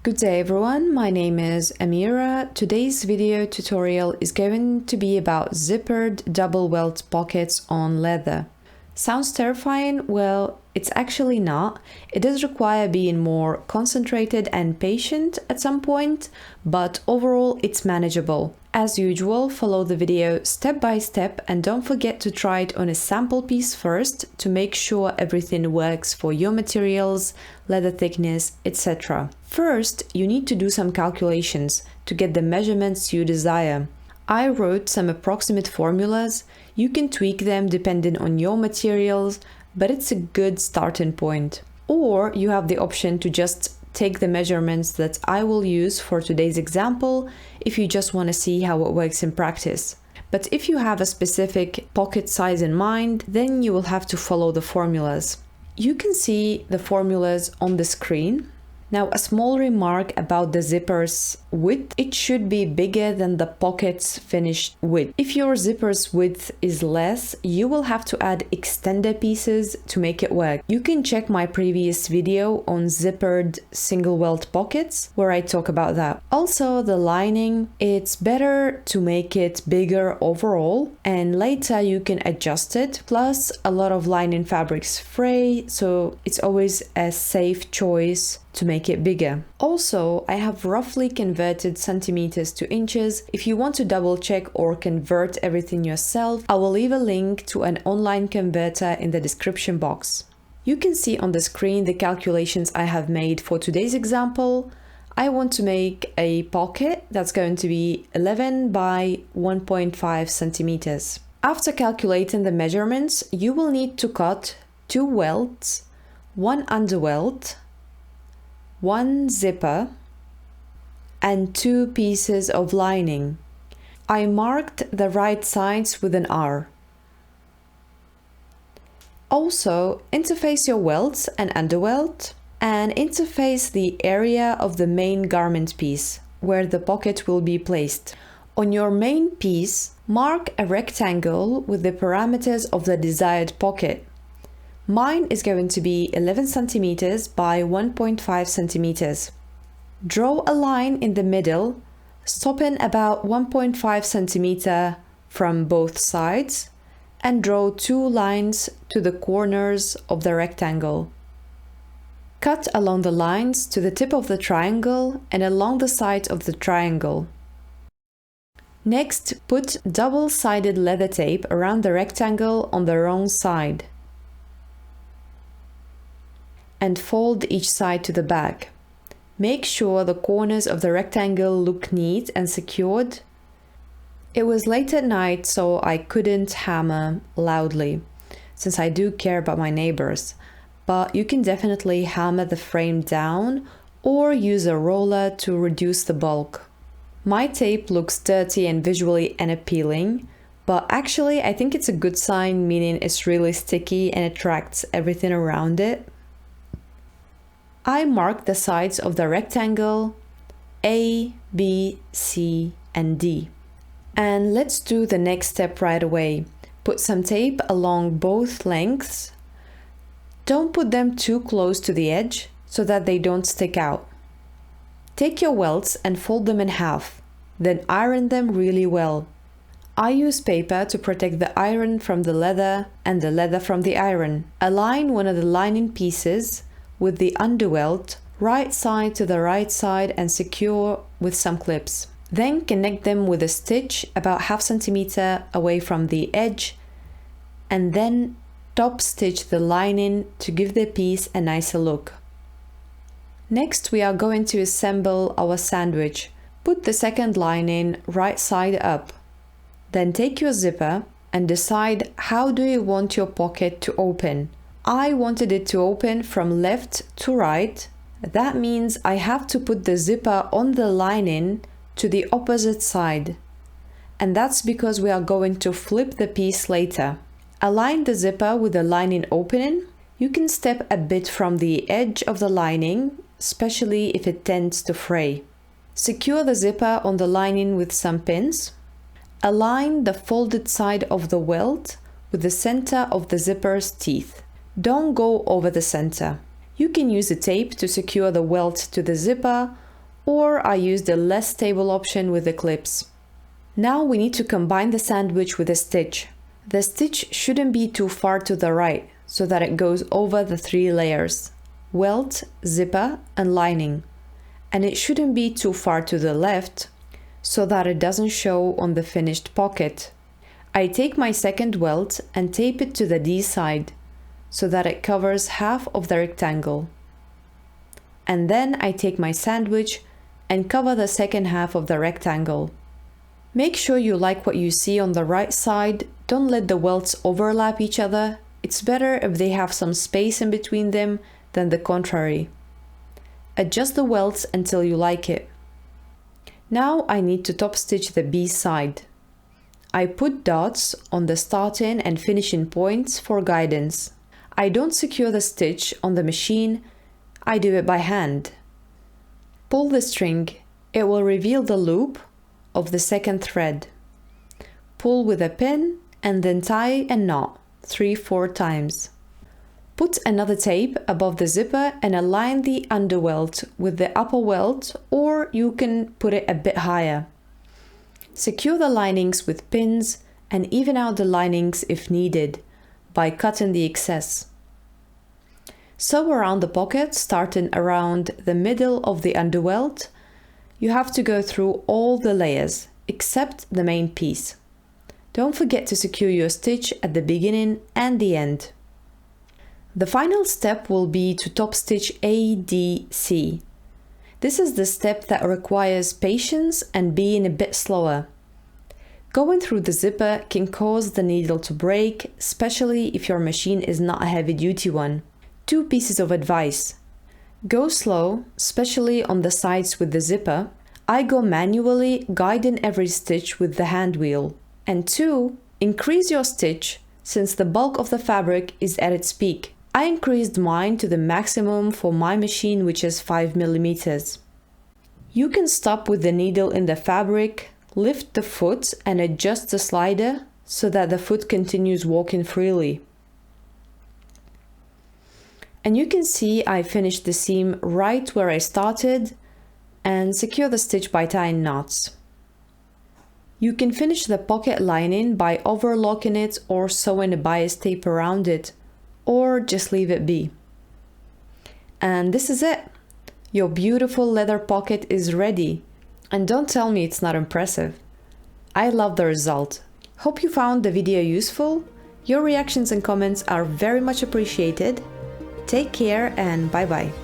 Good day everyone, my name is Amira. Today's video tutorial is going to be about zippered double welt pockets on leather. Sounds terrifying? Well, it's actually not. It does require being more concentrated and patient at some point, but overall it's manageable. As usual, follow the video step by step and don't forget to try it on a sample piece first to make sure everything works for your materials, leather thickness, etc. First, you need to do some calculations to get the measurements you desire. I wrote some approximate formulas. You can tweak them depending on your materials, but it's a good starting point. Or you have the option to just take the measurements that I will use for today's example if you just want to see how it works in practice. But if you have a specific pocket size in mind, then you will have to follow the formulas. You can see the formulas on the screen. Now, a small remark about the zipper's width. It should be bigger than the pocket's finished width. If your zipper's width is less, you will have to add extender pieces to make it work. You can check my previous video on zippered single welt pockets where I talk about that. Also, the lining, it's better to make it bigger overall and later you can adjust it. Plus, a lot of lining fabrics fray, so it's always a safe choice to make it bigger. Also, I have roughly converted centimeters to inches. If you want to double check or convert everything yourself, I will leave a link to an online converter in the description box. You can see on the screen the calculations I have made for today's example. I want to make a pocket that's going to be 11 by 1.5 centimeters. After calculating the measurements, you will need to cut 2 welts, 1 underwelt, 1 zipper, and 2 pieces of lining. I marked the right sides with an R. Also, interface your welts and underwelt, and interface the area of the main garment piece, where the pocket will be placed. On your main piece, mark a rectangle with the parameters of the desired pocket. Mine is going to be 11 centimeters by 1.5 centimeters. Draw a line in the middle, stopping about 1.5 centimeter from both sides, and draw 2 lines to the corners of the rectangle. Cut along the lines to the tip of the triangle and along the side of the triangle. Next, put double-sided leather tape around the rectangle on the wrong side and fold each side to the back. Make sure the corners of the rectangle look neat and secured. It was late at night, so I couldn't hammer loudly, since I do care about my neighbors, but you can definitely hammer the frame down or use a roller to reduce the bulk. My tape looks dirty and visually unappealing, but actually I think it's a good sign, meaning it's really sticky and attracts everything around it. I marked the sides of the rectangle A, B, C, and D. And let's do the next step right away. Put some tape along both lengths. Don't put them too close to the edge so that they don't stick out. Take your welts and fold them in half, then iron them really well. I use paper to protect the iron from the leather and the leather from the iron. Align one of the lining pieces with the underwelt, right side to the right side, and secure with some clips. Then connect them with a stitch about ½ centimeter away from the edge, and then top stitch the lining to give the piece a nicer look. Next, we are going to assemble our sandwich. Put the second lining right side up. Then take your zipper and decide how do you want your pocket to open. I wanted it to open from left to right. That means I have to put the zipper on the lining to the opposite side. And that's because we are going to flip the piece later. Align the zipper with the lining opening. You can step a bit from the edge of the lining, especially if it tends to fray. Secure the zipper on the lining with some pins. Align the folded side of the welt with the center of the zipper's teeth. Don't go over the center. You can use a tape to secure the welt to the zipper, or I use the less stable option with the clips. Now we need to combine the sandwich with a stitch. The stitch shouldn't be too far to the right, so that it goes over the 3 layers: welt, zipper, and lining. And it shouldn't be too far to the left, so that it doesn't show on the finished pocket. I take my second welt and tape it to the D side, so that it covers half of the rectangle. And then I take my sandwich and cover the second half of the rectangle. Make sure you like what you see on the right side. Don't let the welts overlap each other. It's better if they have some space in between them than the contrary. Adjust the welts until you like it. Now I need to top stitch the B side. I put dots on the starting and finishing points for guidance. I don't secure the stitch on the machine, I do it by hand. Pull the string, it will reveal the loop of the second thread. Pull with a pin and then tie a knot 3-4 times. Put another tape above the zipper and align the underwelt with the upper welt, or you can put it a bit higher. Secure the linings with pins and even out the linings if needed by cutting the excess. Sew around the pocket starting around the middle of the underwelt. You have to go through all the layers except the main piece. Don't forget to secure your stitch at the beginning and the end. The final step will be to top stitch ADC. This is the step that requires patience and being a bit slower. Going through the zipper can cause the needle to break, especially if your machine is not a heavy-duty one. 2 pieces of advice. Go slow, especially on the sides with the zipper. I go manually, guiding every stitch with the hand wheel. And 2, increase your stitch since the bulk of the fabric is at its peak. I increased mine to the maximum for my machine, which is 5 mm. You can stop with the needle in the fabric, lift the foot and adjust the slider so that the foot continues walking freely. And you can see I finished the seam right where I started and secure the stitch by tying knots. You can finish the pocket lining by overlocking it or sewing a bias tape around it, or just leave it be. And this is it. Your beautiful leather pocket is ready. And don't tell me it's not impressive. I love the result. Hope you found the video useful. Your reactions and comments are very much appreciated. Take care and bye-bye.